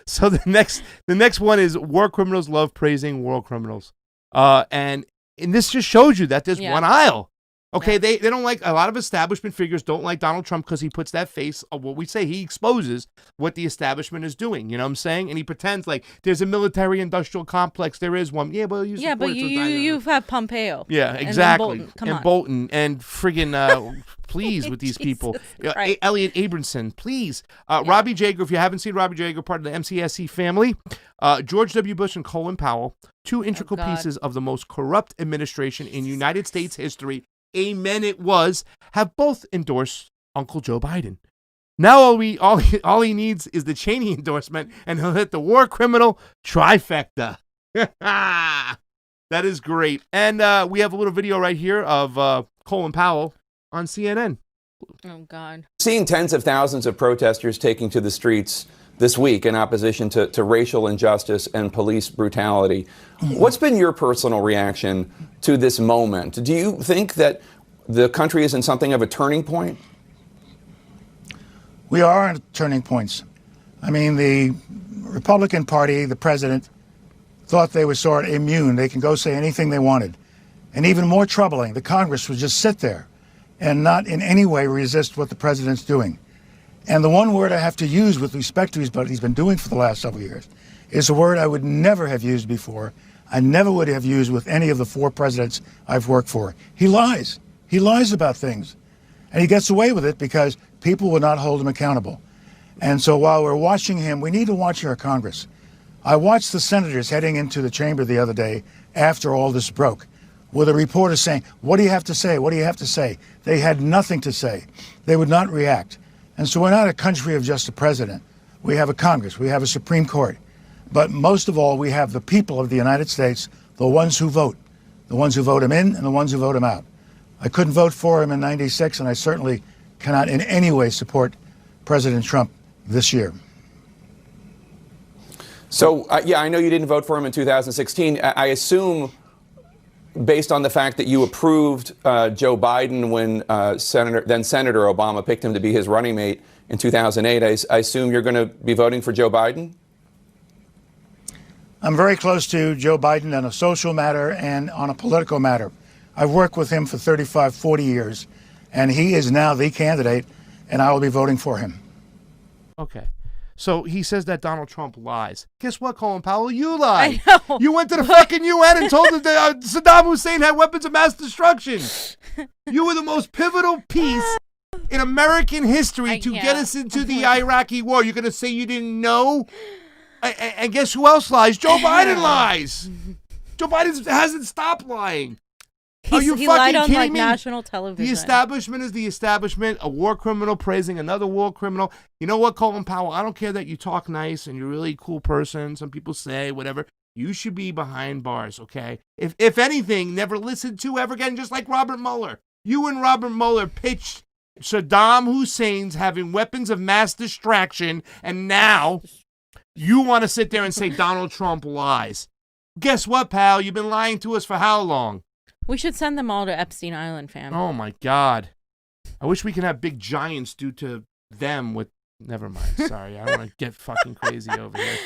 So the next one is war criminals love praising war criminals. And this just shows you that there's one aisle. Okay, they don't like, a lot of establishment figures don't like Donald Trump because he puts that face of what we say. He exposes what the establishment is doing. You know what I'm saying? And he pretends like there's a military-industrial complex. There is one. Yeah, but you've had Pompeo. Yeah, exactly. Bolton. Come and on. Bolton and friggin' please with these people. Elliot Abramson, please. Robbie Jager, if you haven't seen Robbie Jager, part of the MCSC family. George W. Bush and Colin Powell, two integral pieces of the most corrupt administration in United States history. Amen it was, have both endorsed Uncle Joe Biden. Now all he needs is the Cheney endorsement, and he'll hit the war criminal trifecta. That is great. And we have a little video right here of Colin Powell on CNN. Oh, God. Seeing tens of thousands of protesters taking to the streets this week in opposition to racial injustice and police brutality. What's been your personal reaction to this moment? Do you think that the country is in something of a turning point? We are at turning points. I mean, the Republican Party, the president, thought they were sort of immune. They can go say anything they wanted. And even more troubling, the Congress would just sit there and not in any way resist what the president's doing. And the one word I have to use with respect to what he's been doing for the last several years is a word I would never have used before. I never would have used with any of the 4 presidents I've worked for. He lies. He lies about things. And he gets away with it because people will not hold him accountable. And so while we're watching him, we need to watch our Congress. I watched the senators heading into the chamber the other day after all this broke, with a reporter saying, "What do you have to say? What do you have to say?" They had nothing to say. They would not react. And so we're not a country of just a president. We have a Congress. We have a Supreme Court. But most of all, we have the people of the United States, the ones who vote him in and the ones who vote him out. I couldn't vote for him in '96, and I certainly cannot in any way support President Trump this year. So, I know you didn't vote for him in 2016. I assume, based on the fact that you approved Joe Biden when then Senator Obama picked him to be his running mate in 2008, I assume you're going to be voting for Joe Biden? I'm very close to Joe Biden on a social matter and on a political matter. I've worked with him for 35, 40 years, and he is now the candidate, and I will be voting for him. Okay. So he says that Donald Trump lies. Guess what, Colin Powell? You lied. I know. You went to the fucking UN and told them that Saddam Hussein had weapons of mass destruction. You were the most pivotal piece in American history to get us into the Iraqi war. You're going to say you didn't know? And guess who else lies? Joe Biden lies. Joe Biden hasn't stopped lying. Are you he fucking lied on kidding me? national television. The establishment is the establishment. A war criminal praising another war criminal. You know what, Colin Powell? I don't care that you talk nice and you're a really cool person. Some people say whatever. You should be behind bars, okay? If anything, never listened to ever again, just like Robert Mueller. You and Robert Mueller pitched Saddam Hussein's having weapons of mass destruction, and now you want to sit there and say Donald Trump lies. Guess what, pal? You've been lying to us for how long? We should send them all to Epstein Island, fam. Oh, my God. I wish we could have big giants do to them with... Never mind. Sorry. I don't want to get fucking crazy over here.